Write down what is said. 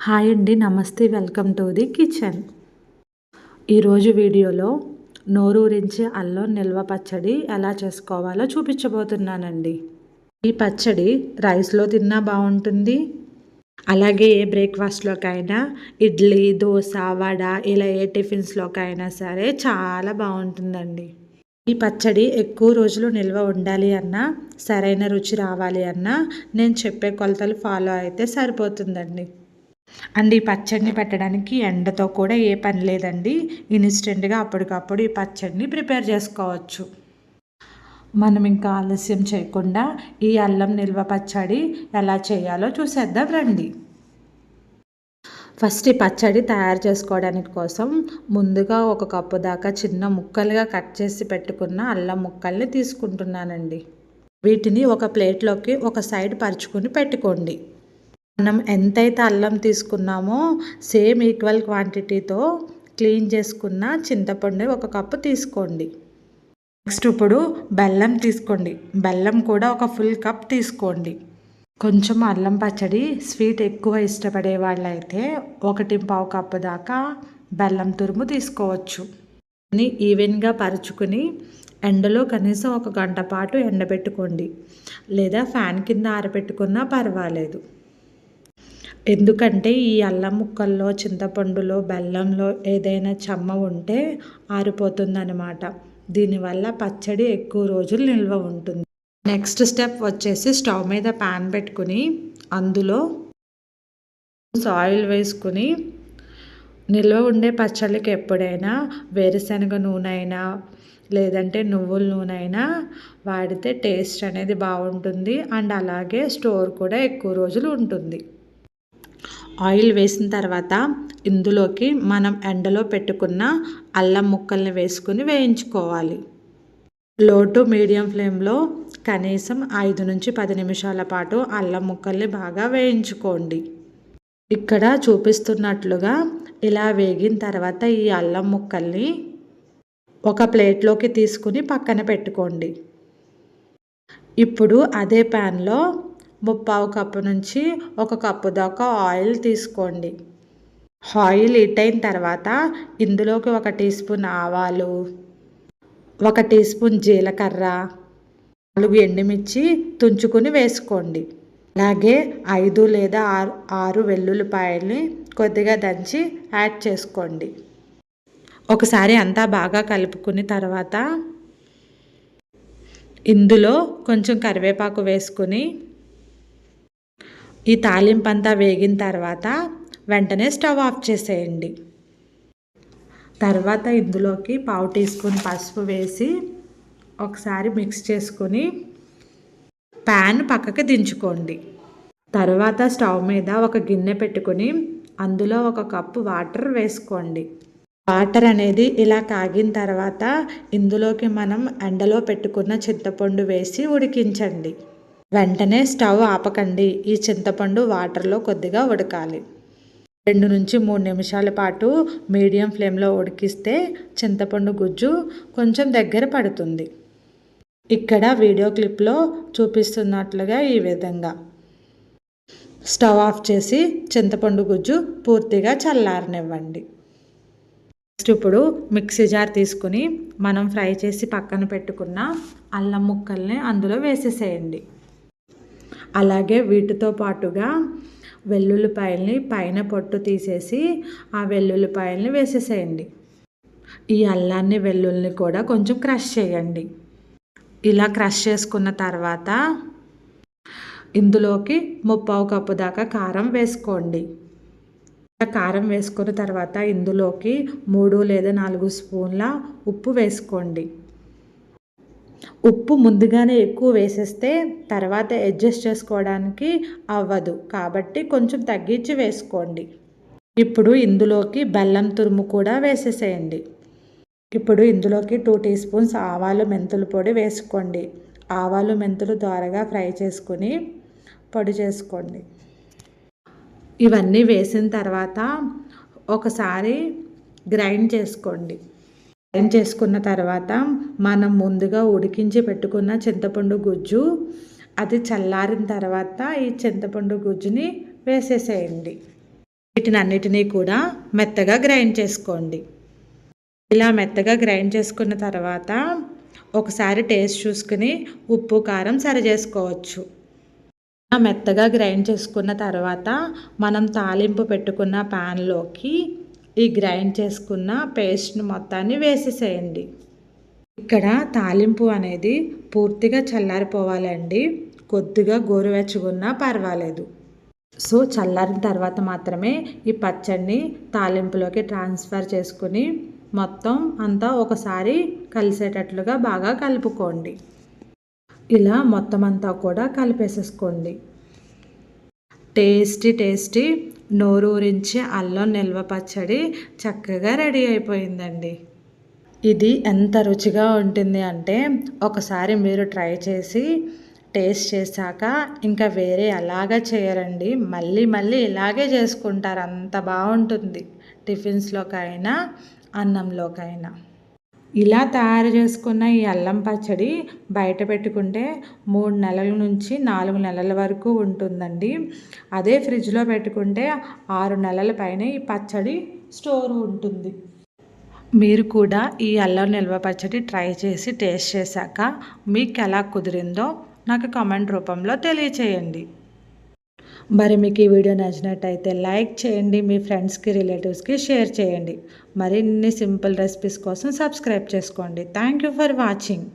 Hi అండి, నమస్తే, welcome to the kitchen. ఈరోజు వీడియోలో నోరూరించే అల్లం నిల్వ పచ్చడి ఎలా చేసుకోవాలో చూపించబోతున్నానండి. ఈ పచ్చడి రైస్లో తిన్నా బాగుంటుంది, అలాగే ఏ బ్రేక్ఫాస్ట్లోకైనా, ఇడ్లీ, దోశ, వడ ఇలా ఏ టిఫిన్స్లోకైనా సరే చాలా బాగుంటుందండి. ఈ పచ్చడి ఎక్కువ రోజులు నిల్వ ఉండాలి అన్నా, సరైన రుచి రావాలి అన్నా నేను చెప్పే కొలతలు ఫాలో అయితే సరిపోతుందండి. అండ్ ఈ పచ్చడిని పెట్టడానికి ఎండతో కూడా ఏ పని లేదండి. ఇన్స్టెంట్గా అప్పటికప్పుడు ఈ పచ్చడిని ప్రిపేర్ చేసుకోవచ్చు. మనం ఇంకా ఆలస్యం చేయకుండా ఈ అల్లం నిల్వ పచ్చడి ఎలా చేయాలో చూసేద్దాం రండి. ఫస్ట్ ఈ పచ్చడి తయారు చేసుకోవడానికి కోసం ముందుగా 1 కప్పు దాకా చిన్న ముక్కలుగా కట్ చేసి పెట్టుకున్న అల్లం ముక్కల్ని తీసుకుంటున్నానండి. వీటిని ఒక ప్లేట్లోకి ఒక సైడ్ పరుచుకొని పెట్టుకోండి. మనం ఎంతైతే అల్లం తీసుకున్నామో సేమ్ ఈక్వల్ క్వాంటిటీతో క్లీన్ చేసుకున్న చింతపండు 1 కప్పు తీసుకోండి. నెక్స్ట్ ఇప్పుడు బెల్లం తీసుకోండి. బెల్లం కూడా ఒక ఫుల్ కప్ తీసుకోండి. కొంచెం అల్లం పచ్చడి స్వీట్ ఎక్కువ ఇష్టపడే వాళ్ళైతే 1.5 కప్పు దాకా బెల్లం తురుము తీసుకోవచ్చు. ఈవెన్గా పరుచుకుని ఎండలో కనీసం 1 గంట పాటు ఎండబెట్టుకోండి, లేదా ఫ్యాన్ కింద ఆరబెట్టుకున్నా పర్వాలేదు. ఎందుకంటే ఈ అల్లం ముక్కల్లో, చింతపండులో, బెల్లంలో ఏదైనా చెమ్మ ఉంటే ఆరిపోతుందన్నమాట. దీనివల్ల పచ్చడి ఎక్కువ రోజులు నిల్వ ఉంటుంది. నెక్స్ట్ స్టెప్ వచ్చేసి స్టవ్ మీద ప్యాన్ పెట్టుకుని అందులో ఆయిల్ వేసుకుని, నిల్వ ఉండే పచ్చళ్ళకి ఎప్పుడైనా వేరుశనగ నూనె అయినా లేదంటే నువ్వుల నూనె అయినా వాడితే టేస్ట్ అనేది బాగుంటుంది. అండ్ అలాగే స్టోర్ కూడా ఎక్కువ రోజులు ఉంటుంది. ఆయిల్ వేసిన తర్వాత ఇందులోకి మనం ఎండలో పెట్టుకున్న అల్లం ముక్కల్ని వేసుకుని వేయించుకోవాలి. లో టు మీడియం ఫ్లేమ్లో కనీసం 5 నుంచి 10 నిమిషాల పాటు అల్లం ముక్కల్ని బాగా వేయించుకోండి. ఇక్కడ చూపిస్తున్నట్లుగా ఇలా వేగిన తర్వాత ఈ అల్లం ముక్కల్ని ఒక ప్లేట్లోకి తీసుకుని పక్కన పెట్టుకోండి. ఇప్పుడు అదే ప్యాన్లో 3/4 కప్పు నుంచి 1 కప్పు దాకా ఆయిల్ తీసుకోండి. ఆయిల్ హీట్ అయిన తర్వాత ఇందులోకి 1 టీ స్పూన్ ఆవాలు, 1 టీ స్పూన్ జీలకర్ర, 4 ఎండుమిర్చి తుంచుకుని వేసుకోండి. అలాగే 5 లేదా 6 వెల్లుల్లిపాయల్ని కొద్దిగా దంచి యాడ్ చేసుకోండి. ఒకసారి అంతా బాగా కలుపుకుని తర్వాత ఇందులో కొంచెం కరివేపాకు వేసుకుని ఈ తాలింపు అంతా వేగిన తర్వాత వెంటనే స్టవ్ ఆఫ్ చేసేయండి. తర్వాత ఇందులోకి 1/2 టీ స్పూన్ పసుపు వేసి ఒకసారి మిక్స్ చేసుకుని ప్యాన్ పక్కకి దించుకోండి. తర్వాత స్టవ్ మీద ఒక గిన్నె పెట్టుకుని అందులో 1 కప్పు వాటర్ వేసుకోండి. వాటర్ అనేది ఇలా కాగిన తర్వాత ఇందులోకి మనం ఎండలో పెట్టుకున్న చింతపండు వేసి ఉడికించండి. వెంటనే స్టవ్ ఆపకండి. ఈ చింతపండు వాటర్లో కొద్దిగా ఉడకాలి. 2 నుంచి 3 నిమిషాల పాటు మీడియం ఫ్లేమ్లో ఉడికిస్తే చింతపండు గుజ్జు కొంచెం దగ్గర పడుతుంది. ఇక్కడ వీడియో క్లిప్లో చూపిస్తున్నట్లుగా ఈ విధంగా స్టవ్ ఆఫ్ చేసి చింతపండు గుజ్జు పూర్తిగా చల్లారనివ్వండి. నెక్స్ట్ ఇప్పుడు మిక్సీ జార్ తీసుకుని మనం ఫ్రై చేసి పక్కన పెట్టుకున్న అల్లం ముక్కల్ని అందులో వేసేసేయండి. అలాగే వీటితో పాటుగా వెల్లుల్లిపాయల్ని పైన పొట్టు తీసేసి ఆ వెల్లుల్లిపాయల్ని వేసేసేయండి. ఈ అల్లాన్ని, వెల్లుల్లిని కూడా కొంచెం క్రష్ చేయండి. ఇలా క్రష్ చేసుకున్న తర్వాత ఇందులోకి 3/4 కప్పు దాకా కారం వేసుకోండి. కారం వేసుకున్న తర్వాత ఇందులోకి 3 లేదా 4 స్పూన్ల ఉప్పు వేసుకోండి. ఉప్పు ముందుగానే ఎక్కువ వేసేస్తే తర్వాత అడ్జస్ట్ చేసుకోవడానికి అవ్వదు, కాబట్టి కొంచెం తగ్గించి వేసుకోండి. ఇప్పుడు ఇందులోకి బెల్లం తురుము కూడా వేసేసేయండి. ఇప్పుడు ఇందులోకి 2 టీ స్పూన్స్ ఆవాలు, మెంతుల పొడి వేసుకోండి. ఆవాలు, మెంతులు త్వరగా ఫ్రై చేసుకుని పొడి చేసుకోండి. ఇవన్నీ వేసిన తర్వాత ఒకసారి గ్రైండ్ చేసుకోండి. గ్రైండ్ చేసుకున్న తర్వాత మనం ముందుగా ఉడికించి పెట్టుకున్న చింతపండు గుజ్జు అది చల్లారిన తర్వాత ఈ చింతపండు గుజ్జుని వేసేసేయండి. వీటిని అన్నిటినీ కూడా మెత్తగా గ్రైండ్ చేసుకోండి. ఇలా మెత్తగా గ్రైండ్ చేసుకున్న తర్వాత ఒకసారి టేస్ట్ చూసుకుని ఉప్పు కారం సరి చేసుకోవచ్చు. మెత్తగా గ్రైండ్ చేసుకున్న తర్వాత మనం తాలింపు పెట్టుకున్న ప్యాన్లోకి ఈ గ్రైండ్ చేసుకున్న పేస్ట్ని మొత్తాన్ని వేసేసేయండి. ఇక్కడ తాలింపు అనేది పూర్తిగా చల్లారిపోవాలండి. కొద్దిగా గోరువెచ్చగున్నా పర్వాలేదు. సో చల్లారిన తర్వాత మాత్రమే ఈ పచ్చడిని తాలింపులోకి ట్రాన్స్ఫర్ చేసుకుని మొత్తం అంతా ఒకసారి కలిసేటట్లుగా బాగా కలుపుకోండి. ఇలా మొత్తం అంతా కూడా కలిపేసేసుకోండి. టేస్టీ నోరూరించే అల్లం నిల్వ పచ్చడి చక్కగా రెడీ అయిపోయిందండి. ఇది ఎంత రుచిగా ఉంటుంది అంటే ఒకసారి మీరు ట్రై చేసి టేస్ట్ చేశాక ఇంకా వేరే అలాగా చేయరండి, మళ్ళీ ఇలాగే చేసుకుంటారు. అంత బాగుంటుంది టిఫిన్స్లోకైనా అన్నంలోకైనా. ఇలా తయారు చేసుకున్న ఈ అల్లం పచ్చడి బయట పెట్టుకుంటే 3 నెలల నుంచి 4 నెలల వరకు ఉంటుందండి. అదే ఫ్రిడ్జ్లో పెట్టుకుంటే 6 నెలల పైన ఈ పచ్చడి స్టోర్ ఉంటుంది. మీరు కూడా ఈ అల్లం నిల్వ పచ్చడి ట్రై చేసి టేస్ట్ చేశాక మీకు ఎలా కుదిరిందో నాకు కామెంట్ రూపంలో తెలియచేయండి. మరి మీకు ఈ వీడియో నచ్చినట్టయితే లైక్ చేయండి, మీ ఫ్రెండ్స్కి రిలేటివ్స్కి షేర్ చేయండి. మరిన్ని సింపుల్ రెసిపీస్ కోసం సబ్స్క్రైబ్ చేసుకోండి. Thank you for watching.